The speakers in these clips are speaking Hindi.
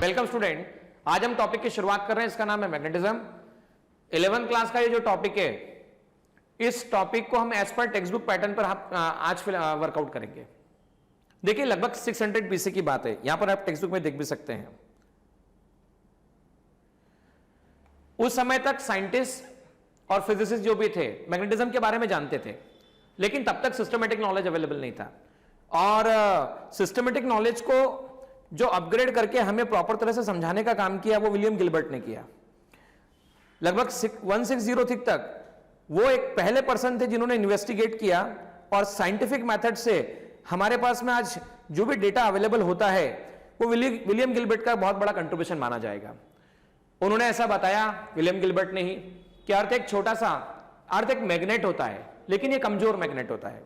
वेलकम स्टूडेंट, आज हम टॉपिक की शुरुआत कर रहे हैं, इसका नाम है मैग्नेटिज्म। 11th क्लास का ये जो टॉपिक है, इस टॉपिक को हम as per text book pattern पर आज वर्कआउट करेंगे। देखिए लगभग 600 पीसी की बात है, यहां पर आप टेक्स्ट बुक में देख भी सकते हैं। उस समय तक साइंटिस्ट और फिजिसिस्ट जो भी थे मैग्नेटिज्म के बारे में जानते थे, लेकिन तब तक सिस्टमेटिक नॉलेज अवेलेबल नहीं था। और सिस्टमेटिक नॉलेज को जो अपग्रेड करके हमें प्रॉपर तरह से समझाने का काम किया वो विलियम गिलबर्ट ने किया। लगभग 160 तक वो एक पहले पर्सन थे जिन्होंने इन्वेस्टिगेट किया और साइंटिफिक मेथड से हमारे पास में आज जो भी डेटा अवेलेबल होता है वो विलियम गिलबर्ट का बहुत बड़ा कंट्रीब्यूशन माना जाएगा। उन्होंने ऐसा बताया, विलियम गिलबर्ट ने ही, कि अर्थ एक छोटा सा अर्थ एक मैग्नेट होता है, लेकिन ये कमजोर मैग्नेट होता है।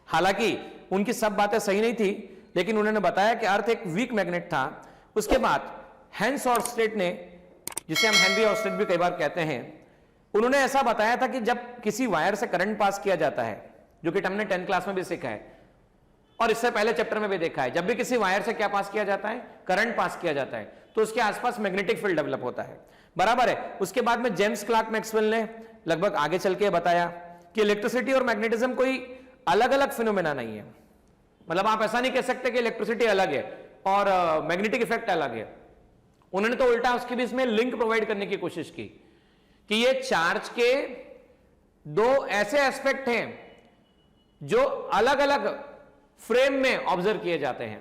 हालांकि उनकी सब बातें सही नहीं थी, लेकिन उन्होंने बताया कि अर्थ एक वीक मैग्नेट था। उसके बाद हेंस ऑर्स्टेड ने, जिसे हम हेनरी ऑर्स्टेड भी कई बार कहते हैं, उन्होंने ऐसा बताया था कि जब किसी वायर से करंट पास किया जाता है, जो कि हमने 10th क्लास में भी सीखा है और इससे पहले चैप्टर में भी देखा है, जब भी किसी वायर से क्या पास किया जाता है, करंट पास किया जाता है, तो उसके आसपास मैग्नेटिक फील्ड डेवलप होता है। बराबर है। उसके बाद में जेम्स क्लार्क मैक्सवेल ने लगभग आगे चल के बताया कि इलेक्ट्रिसिटी और मैग्नेटिज्म कोई अलग अलग फिनोमेना नहीं है। मतलब आप ऐसा नहीं कह सकते कि इलेक्ट्रिसिटी अलग है और मैग्नेटिक इफेक्ट अलग है। उन्होंने तो उल्टा उसके बीच में लिंक प्रोवाइड करने की कोशिश की कि ये चार्ज के दो ऐसे एस्पेक्ट हैं जो अलग अलग फ्रेम में ऑब्जर्व किए जाते हैं।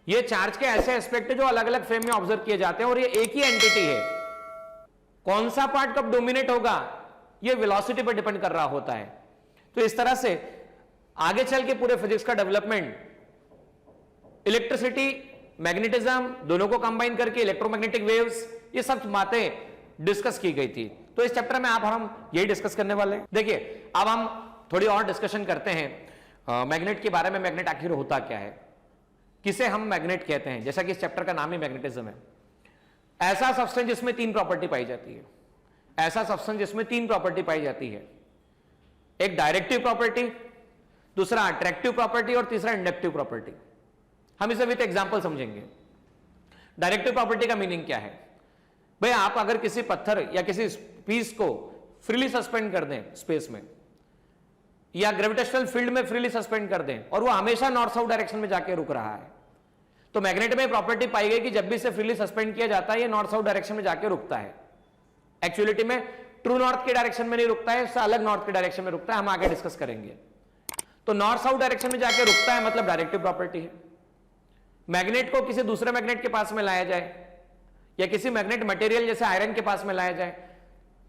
ये चार्ज के ऐसे एस्पेक्ट है जो अलग अलग फ्रेम में ऑब्जर्व किए जाते हैं और ये एक ही एंटिटी है। कौन सा पार्ट कब डोमिनेट होगा ये वेलोसिटी पर डिपेंड कर रहा होता है। तो इस तरह से आगे चल के पूरे फिजिक्स का डेवलपमेंट इलेक्ट्रिसिटी, मैग्नेटिज्म दोनों को कंबाइन करके इलेक्ट्रोमैग्नेटिक वेव्स, ये सब बातें डिस्कस की गई थी। तो इस चैप्टर में आप हम यही डिस्कस करने वाले हैं। देखिए अब हम थोड़ी और डिस्कशन करते हैं मैग्नेट के बारे में। मैग्नेट आखिर होता क्या है, किसे हम मैग्नेट कहते हैं, जैसा कि इस चैप्टर का नाम ही मैग्नेटिज्म है। ऐसा सब्सटेंस जिसमें तीन प्रॉपर्टी पाई जाती है, ऐसा सब्सटेंस जिसमें तीन प्रॉपर्टी पाई जाती है। एक डायरेक्टिव प्रॉपर्टी, दूसरा अट्रैक्टिव प्रॉपर्टी और तीसरा इंडक्टिव प्रॉपर्टी। हम इसे विद एग्जांपल समझेंगे। डायरेक्टिव प्रॉपर्टी का मीनिंग क्या है? भाई आप अगर किसी पत्थर या किसी पीस को फ्रीली सस्पेंड कर दें स्पेस में, या ग्रेविटेशनल फील्ड में फ्रीली सस्पेंड कर दें और वो हमेशा नॉर्थ साउथ डायरेक्शन में जाके रुक रहा है, तो मैग्नेट में प्रॉपर्टी पाई गई कि जब भी इसे फ्रीली सस्पेंड किया जाता है ये नॉर्थ साउथ डायरेक्शन में जाके रुकता है। एक्चुअलिटी में ट्रू नॉर्थ के डायरेक्शन में नहीं रुकता है, इससे अलग नॉर्थ के डायरेक्शन में रुकता है। हम आगे डिस्कस करेंगे। तो नॉर्थ साउथ डायरेक्शन में जाके रुकता है मतलब डायरेक्टिव प्रॉपर्टी है। मैग्नेट को किसी दूसरे मैग्नेट के पास में लाया जाए या किसी मैग्नेट मटेरियल जैसे आयरन के पास में लाया जाए,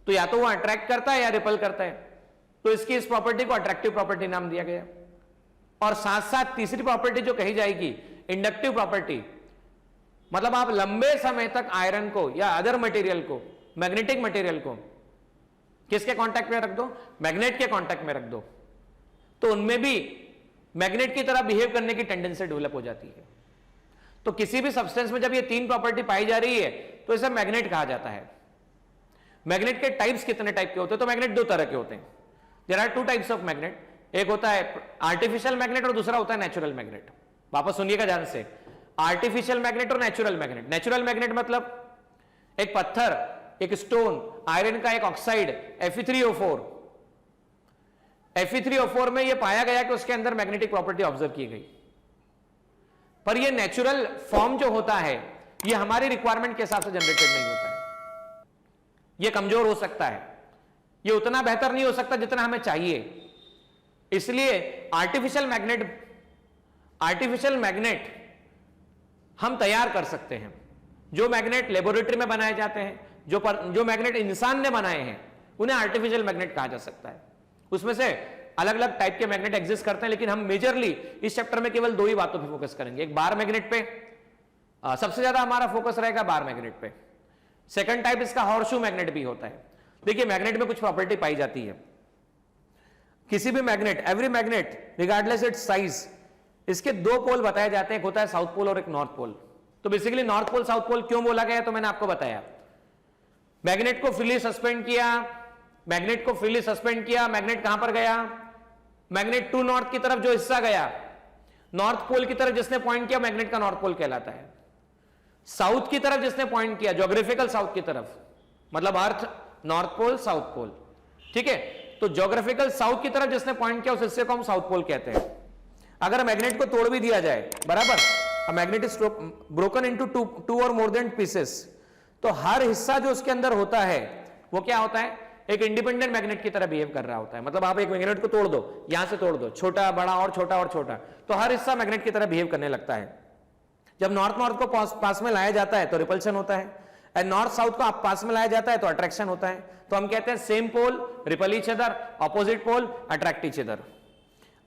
तो या तो वो अट्रैक्ट करता है या रिपल करता है, तो इसकी इस प्रॉपर्टी को अट्रैक्टिव प्रॉपर्टी नाम दिया गया। और साथ साथ तीसरी प्रॉपर्टी जो कही जाएगी इंडक्टिव प्रॉपर्टी, मतलब आप लंबे समय तक आयरन को या अदर मटेरियल को, मैग्नेटिक मटेरियल को किसके कांटेक्ट में रख दो, मैग्नेट के कांटेक्ट में रख दो, तो उनमें भी मैग्नेट की तरह बिहेव करने की टेंडेंसी डेवलप हो जाती है। तो किसी भी सब्सटेंस में जब ये तीन प्रॉपर्टी पाई जा रही है तो इसे मैग्नेट कहा जाता है। मैग्नेट के टाइप्स कितने टाइप के होते हैं? तो मैग्नेट दो तरह के होते हैं। There are two types of magnet. एक होता है आर्टिफिशियल मैग्नेट और दूसरा होता है नेचुरल मैग्नेट। वापस सुनिएगा ध्यान से, आर्टिफिशियल मैग्नेट और नेचुरल मैग्नेट। नेचुरल मैग्नेट मतलब एक पत्थर, एक स्टोन, आयरन का एक ऑक्साइड Fe3O4, Fe3O4 में यह पाया गया कि उसके अंदर मैग्नेटिक प्रॉपर्टी ऑब्जर्व की गई, पर यह नेचुरल फॉर्म जो होता है यह हमारी रिक्वायरमेंट के हिसाब से जनरेटेड नहीं होता है। यह कमजोर हो सकता है, यह उतना बेहतर नहीं हो सकता जितना हमें चाहिए। इसलिए आर्टिफिशियल मैग्नेट हम तैयार कर सकते हैं। जो मैग्नेट लेबोरेटरी में बनाए जाते हैं, जो मैग्नेट इंसान ने बनाए हैं, उन्हें आर्टिफिशियल मैग्नेट कहा जा सकता है। उसमें से अलग अलग टाइप के मैग्नेट एग्जिस्ट करते हैं, लेकिन हम मेजरली इस चैप्टर में केवल दो ही बातों पे फोकस करेंगे। एक बार मैग्नेट पे, सबसे ज्यादा हमारा फोकस रहेगा बार मैग्नेट पे। सेकंड टाइप इसका हॉर्सशू मैग्नेट भी होता है। देखिए मैग्नेट में कुछ प्रॉपर्टी पाई जाती है। किसी भी magnet, every magnet regardless it's size, इसके दो पोल बताए जाते हैं, एक होता है साउथ पोल और एक नॉर्थ पोल। तो basically north pole south pole क्यों बोला गया तो मैंने आपको बताया। मैग्नेट को फ्रीली सस्पेंड किया, मैग्नेट कहां पर गया? मैग्नेट टू नॉर्थ की तरफ जो हिस्सा गया, नॉर्थ पोल की तरफ जिसने पॉइंट किया, मैग्नेट का नॉर्थ पोल कहलाता है। साउथ की तरफ जिसने पॉइंट किया, ज्योग्राफिकल साउथ की तरफ, मतलब अर्थ नॉर्थ पोल साउथ पोल, ठीक है। तो ज्योग्राफिकल साउथ की तरफ जिसने पॉइंट किया उस हिस्से को हम साउथ पोल कहते हैं। अगर मैग्नेट को तोड़ भी दिया जाए, बराबर, a magnet is broken into two और मोर देन पीसेस, तो हर हिस्सा जो उसके अंदर होता है वो क्या होता है, एक इंडिपेंडेंट मैग्नेट की तरह बिहेव कर रहा होता है। मतलब आप एक मैग्नेट को तोड़ दो, यहां से तोड़ दो, छोटा बड़ा और छोटा और छोटा, तो हर हिस्सा मैग्नेट की तरह बिहेव करने लगता है। जब नॉर्थ नॉर्थ को पास में लाया जाता है तो रिपल्शन होता है, एंड नॉर्थ साउथ को पास में लाया जाता है तो अट्रैक्शन होता है। तो हम कहते हैं same pole repel each other, opposite pole attract each other.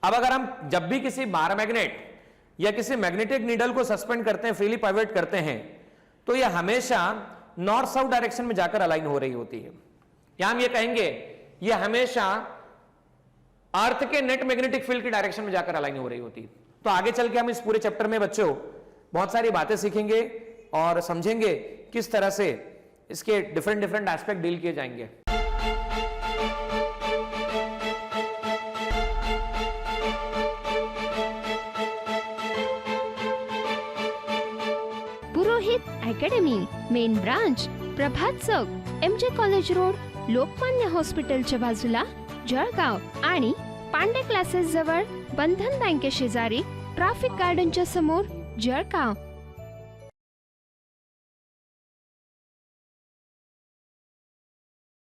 अब अगर हम जब भी किसी बार मैग्नेट या किसी मैग्नेटिक नीडल को सस्पेंड करते हैं, फ्रीली पाइवट करते हैं, तो यह हमेशा नॉर्थ साउथ डायरेक्शन में जाकर अलाइन हो रही होती है। या हम ये कहेंगे यह हमेशा अर्थ के नेट मैग्नेटिक फील्ड की डायरेक्शन में जाकर अलाइन हो रही होती है। तो आगे चल के हम इस पूरे चैप्टर में बच्चों बहुत सारी बातें सीखेंगे और समझेंगे किस तरह से इसके डिफरेंट एस्पेक्ट डील किए जाएंगे। पुरोहित अकॅडमी, मेन ब्रांच प्रभात चौक, MJ कॉलेज रोड, लोकमान्य हॉस्पिटलच्या बाजूला, जळगाव आणि पांडे क्लासेस जवळ, बंधन बँके शेजारी, ट्रॅफिक गार्डनच्या समोर, जळगाव।